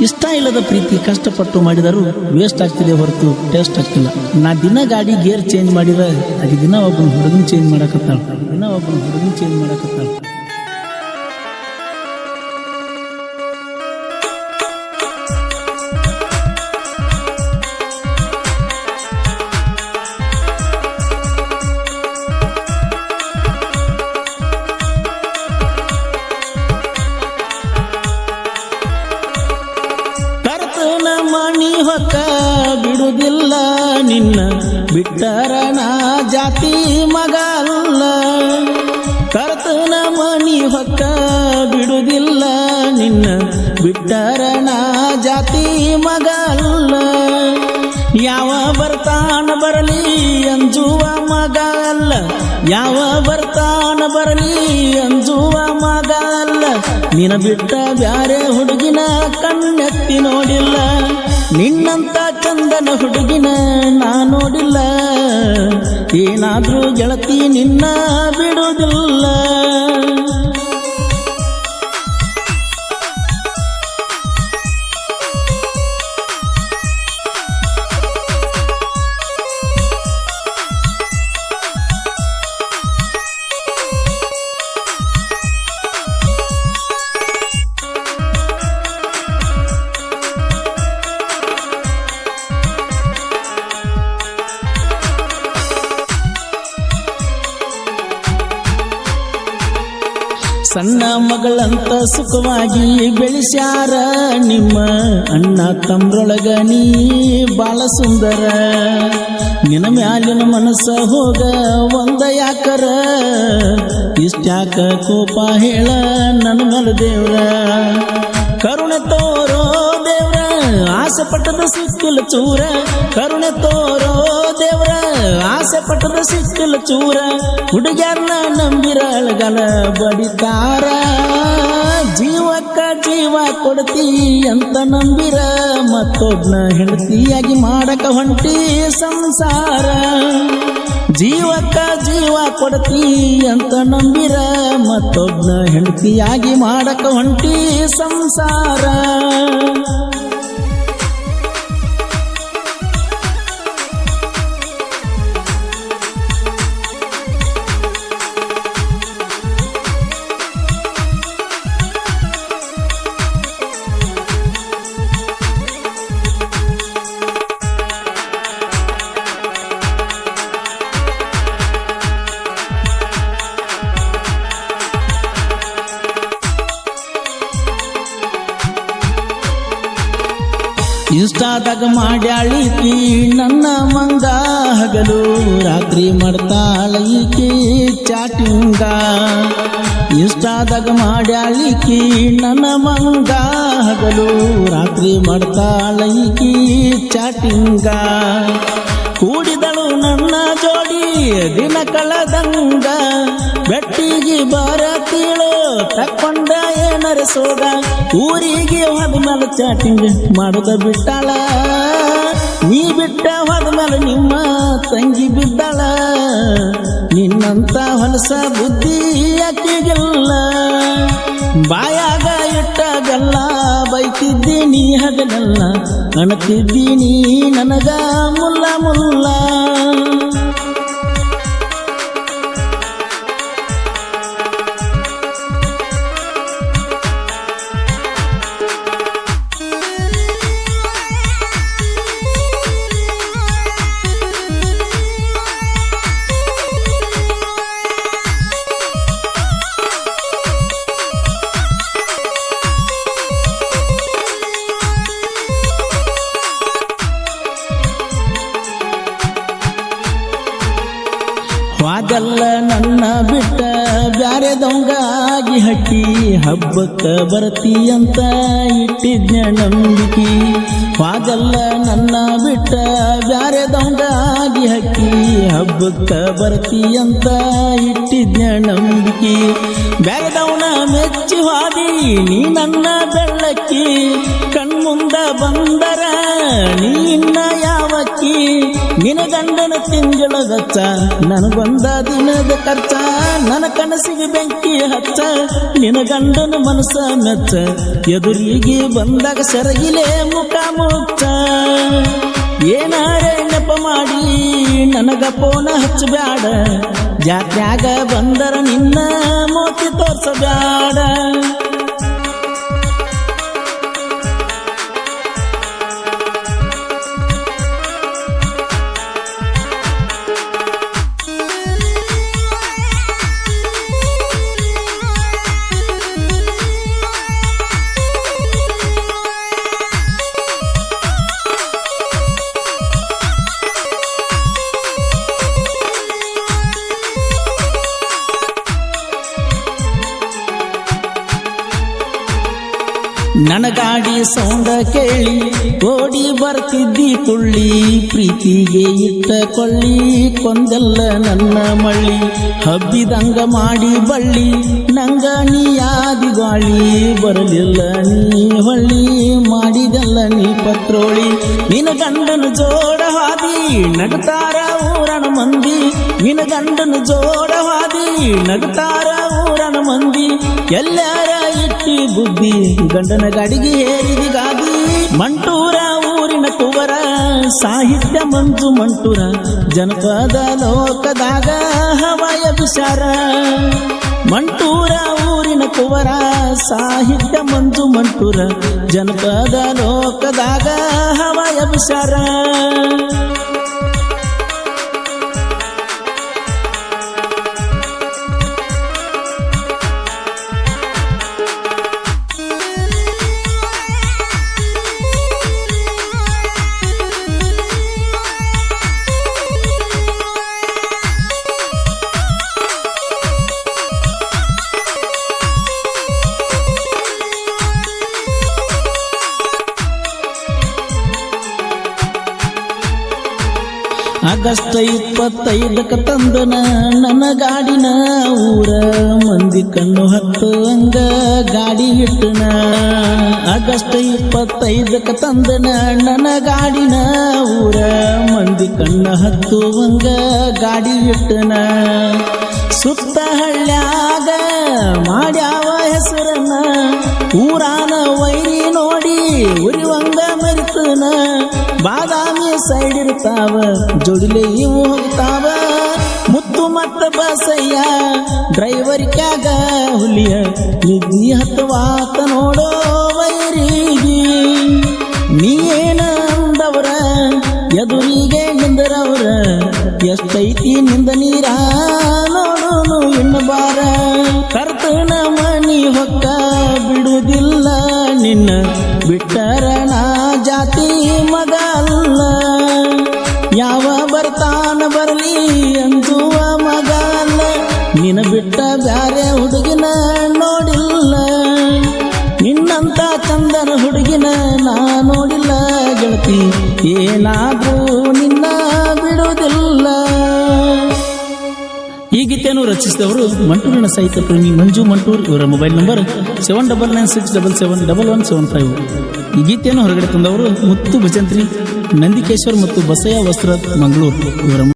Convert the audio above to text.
ಇಷ್ಟ ಇಲ್ಲದ ಪ್ರೀತಿ ಕಷ್ಟಪಟ್ಟು ಮಾಡಿದರೂ ವೇಸ್ಟ್ ಆಗ್ತಿದೆ ಹೊರತು ಟೇಸ್ಟ್ ಆಗ್ತಿಲ್ಲ. ನಾ ದಿನ ಗಾಡಿ ಗೇರ್ ಚೇಂಜ್ ಮಾಡಿದ್ರೆ ಆಕೆ ದಿನ ಒಬ್ಬನ ಹುಡುಗನ್ ಚೇಂಜ್ ಮಾಡಕತ್ತಾಳ. ಮಣಿ ಹೊಕ್ಕ ಬಿಡುವುದಿಲ್ಲ ನಿನ್ನ ಬಿಟ್ಟರ ನಾ ಜಾತಿ ಮಗ ಅಲ್ಲ. ಕರ್ತನ ಮಣಿ ಹೊಕ್ಕ ಬಿಡುವುದಿಲ್ಲ ನಿನ್ನ ಬಿಟ್ಟರ ನಾ ಜಾತಿ ಮಗ ಅಲ್ಲ. ಯಾವ ಬರ್ತಾನ ಬರಲಿ ಅಂಜುವ ಮಗ ಅಲ್ಲ. ಯಾವ ಬರ್ತಾನ ಬರಲಿ ಅಂಜುವ ಮಗ ಅಲ್ಲ. ನಿನ್ನ ಬಿಟ್ಟ ಬ್ಯಾರೆ ಹುಡುಗಿನ ಕಣ್ಣೆತ್ತಿ ನೋಡಿಲ್ಲ. ನಿನ್ನಂತ ಚಂದನ ಹುಡುಗಿನ ನಾ ನೋಡಿಲ್ಲ. ಏನಾದ್ರೂ ಗೆಳತಿ ನಿನ್ನ ಬಿಡುವುದಿಲ್ಲ. ಸಣ್ಣ ಮಗಳಂತ ಸುಖವಾಗಿ ಬೆಳೆಸ್ಯಾರ ನಿಮ್ಮ ಅಣ್ಣ ತಮ್ರೊಳಗ ನೀ ಬಾಳ ಸುಂದರ. ನಿನ್ನ ಮ್ಯಾಲಿನ ಮನಸ್ಸ ಹೋಗ ಒಂದ ಯಾಕರ. ಇಷ್ಟ್ಯಾಕ ಕೋಪ ಹೇಳ ನನ್ನ ಮೇಲೆ ದೇವ್ರ. ಕರುಣೆ ತೋರೋ ದೇವ್ರ ಆಸೆ ಪಟ್ಟದ ಸಿಕ್ಕಿಲ್ಲ ಚೂರ. ಕರುಣೆ ತೋರೋ ದೇವ್ರ ಆಸೆ ಪಟ್ಟದ ಸಿಕ್ಕಿಲ್ಲ ಚೂರ. ಹುಡುಗ್ಯಾರನ್ನ ನಂಬಿರ ಅಳಗಲ ಬಡಿತಾರ. ಜೀವಕ್ಕ ಜೀವ ಕೊಡ್ತಿ ಅಂತ ನಂಬಿರ ಮತ್ತೊಬ್ನ ಹೆಂಡತಿಯಾಗಿ ಮಾಡಕ ಹೊಂಟಿ ಸಂಸಾರ. ಜೀವಕ್ಕ ಜೀವ ಕೊಡ್ತಿ ಅಂತ ನಂಬಿರ ಮತ್ತೊಬ್ನ ಹೆಂಡತಿಯಾಗಿ ಮಾಡಕ ಹೊಂಟಿ ಸಂಸಾರ. ಇನ್ಸ್ಟಾದಾಗ ಮಾಡ್ಯಾಳಿಕಿ ನನ್ನ ಮಂಗ ಹಗಲು ರಾತ್ರಿ ಮಾಡ್ತಾಳ ಈಕಿ ಚಾಟಿಂಗ. ಇನ್ಸ್ಟಾದಾಗ ಮಾಡ್ಯಾಳಿಕಿ ನನ್ನ ಮಂಗ ಹಗಲು ರಾತ್ರಿ ಮಾಡ್ತಾಳ ಈಕಿ ಚಾಟಿಂಗ. ಕೂಡಿದಳು ನನ್ನ ಜೋಡಿ ದಿನ ಕಳೆದಂಗ. ಬೆಟ್ಟಿಗೆ ಬರತೀಳೋ ತಕ್ಕೊಂಡ ಏನರ ಸೋಗ. ಊರಿಗೆ ಹೋದ್ಮೇಲೆ ಚಾಟಿಂಗ್ ಮಾಡುದ ಬಿಟ್ಟಾಳ. ನೀ ಬಿಟ್ಟ ಹೋದ್ಮೇಲೆ ನಿಮ್ಮ ತಂಗಿ ಬಿದ್ದಾಳ. ನಿನ್ನಂತ ಹೊಲಸ ಬುದ್ಧಿ ಆಕೆಗಿಲ್ಲ. ಬಾಯಾಗ ಇಟ್ಟಾಗಲ್ಲ ಬೈತಿದ್ದೀನಿ ಹಗಲೆಲ್ಲ. ಅಣತಿದ್ದೀನಿ ನನಗ ಮುಲ್ಲ ಮುಲ್ಲ. ವಾದಲ್ಲ ನನ್ನ ಬಿಟ್ಟ ಬ್ಯಾರೆ ದೊಂಗಾಗಿ ಹಕ್ಕಿ. ಹಬ್ಬಕ್ಕ ಬರ್ತಿ ಅಂತ ಇಟ್ಟಿದ್ನ ನಂಬಿಕೆ. ವಾದಲ್ಲ ನನ್ನ ಬಿಟ್ಟ ಬ್ಯಾರೆ ದೊಂಗಾಗಿ ಹಕ್ಕಿ. ಹಬ್ಬಕ್ಕ ಬರ್ತಿ ಅಂತ ಇಟ್ಟಿದ್ನ ನಂಬಿಕೆ. ಬ್ಯಾರೆದವನ ಮೆಚ್ಚಿ ಹಾದಿ ನೀ ನನ್ನ ಬೆಳ್ಳಕ್ಕಿ. ಕಣ್ಮುಂದ ಬಂದರ ನೀನ್ನ ಯಾವಕ್ಕಿ ನಿನ ಗಂಡನ ತಿಂಗಳ ಗಚ್ಚ ನನಗೊಂದ ದಿನದ ಖರ್ಚ ನನ್ನ ಕನಸಿಗೆ ಬೆಂಕಿ ಹಚ್ಚ ನಿನ ಗಂಡನ ಮನಸ್ಸ ಮೆಚ್ಚ ಎದುರಿಗೆ ಬಂದಾಗ ಸೆರಗಿಲೆ ಮುಖ ಮುಚ್ಚ ಏನಾರೇ ನೆಪ ಮಾಡಿ ನನಗ ಫೋನ ಹಚ್ಚಬ್ಯಾಡ ಜಾತ್ಯಾಗ ಬಂದರ ನಿನ್ನ ಮೋತಿ ತೋರ್ಸಬ್ಯಾಡ ನನ್ನ ಗಾಡಿ ಸೌಂಡ ಕೇಳಿ ಓಡಿ ಬರ್ತಿದ್ದಿ ಕುಳ್ಳಿ ಪ್ರೀತಿಗೆ ಇಟ್ಟ ಕೊಳ್ಳಿ ಕೊಂದೆಲ್ಲ ನನ್ನ ಮಳ್ಳಿ ಹಬ್ಬಿದಂಗ ಮಾಡಿ ಬಳ್ಳಿ ನಂಗ ನೀ ಯಾದಿ ಗಾಳಿ ಬರಲಿಲ್ಲ ನೀ ಹೊಳ್ಳಿ ಮಾಡಿದೆಲ್ಲ ನೀ ಪತ್ರೋಳಿ ನಿನ ಗಂಡನ ಜೋಡ ಹಾದಿ ನಗತಾರ ಊರನ ಮಂದಿ ನಿನ ಗಂಡನ ಜೋಡ ಹಾದಿ ನಗತಾರ ಊರನ ಮಂದಿ ಎಲ್ಲಾರ ಇಟ್ಟಿ ಬುದ್ಧಿ ಗಂಡನ ಗಾಡಿಗೆ ಏರಿದಿ ಗಾದಿ ಮಂಟೂರ ಊರಿನ ಕುವರ ಸಾಹಿತ್ಯ ಮಂಜು ಮಂಟೂರ ಜನಪದ ಲೋಕದಾಗ ಹವಾಯ ವಿಚಾರ ಮಂಟೂರ ಊರಿನ ಕುವರ ಸಾಹಿತ್ಯ ಮಂಜು ಮಂಟೂರ ಜನಪದ ಲೋಕದಾಗ ಹವಾಯ ವಿಚಾರ ಆಗಸ್ಟ್ 25ಕ್ಕೆ ತಂದನ ನನ್ನ ಗಾಡಿನ ಊರ ಮಂದಿ ಕಣ್ಣು ಹತ್ತುವಂಗ ಗಾಡಿ ಇಟ್ಟನ ಆಗಸ್ಟ್ 25ಕ್ಕೆ ತಂದನ ನನ್ನ ಗಾಡಿನ ಊರ ಮಂದಿ ಕಣ್ಣು ಹತ್ತುವಂಗ ಗಾಡಿ ಇಟ್ಟನ ಸುತ್ತ ಹಳ್ಳ್ಯಾಗ ಮಾಡ್ಯಾವ ಹೆಸರನ್ನ ಊರಾನ ವೈರಿ ನೋಡಿ ಉರಿವಂಗ ಮರಿತನ ಬಾದಾಮಿ ಸೈಡ್ ಇರ್ತಾವ ಜೋಡಿಲೆ ಇವು ಹೋಗ್ತಾವ ಮುತ್ತು ಮತ್ತ ಬಸಯ್ಯ ಡ್ರೈವರ್ ಕ್ಯಾಗ ಹುಲಿಯ ನಿದ್ದಿ ಹತ್ತವಾತ ನೋಡೋ ವೈರಿಗೆ ನೀ ಏನ ಅಂದವರ ಎದುರಿಗೆ ನಿಂದರವ್ರ ಎಷ್ಟೈತಿ ನಿಂದ ನೀರ ನೋಡೋನು ಇನ್ನು ಬಾರ ಕರ್ತನ ಮನಿ ಹೊಕ್ಕ ಬಿಡುವುದಿಲ್ಲ ನಿನ್ನ ಬಿಟ್ಟರ ನಾ ಜಾತಿ ಮಗ ಅಲ್ಲ ಯಾವ ಬರ್ತಾನ ಬರಲಿ ಅಂಜುವ ಮಗ ಅಲ್ಲ ನಿನ್ನ ಬಿಟ್ಟ ಬ್ಯಾರೆ ಹುಡುಗಿನ ನೋಡಿಲ್ಲ ನಿನ್ನಂತ ಚಂದನ ಹುಡುಗಿನ ನಾ ನೋಡಿಲ್ಲ ಗೆಳತಿ ಏನಾದ್ರೂ ನಿನ್ನ ಬಿಡುವುದಿಲ್ಲ. ಈ ಗೀತೆಯನ್ನು ರಚಿಸಿದವರು ಮಂಟೂರಿನ ಸಾಹಿತ್ಯ ಪ್ರೇಮಿ ಮಂಜು ಮಂಟೂರ್. ಇವರ ಮೊಬೈಲ್ ನಂಬರ್ 7996771175. ಈ ಗೀತೆಯನ್ನು ಹೊರಗಡೆ ತಂದವರು ಮುತ್ತು ಭಜಂತ್ರಿ, ನಂದಿಕೇಶ್ವರ್ ಮತ್ತು ಬಸಯ್ಯ ವಸ್ತ್ರ ಮಂಗಳೂರು. ಇವರ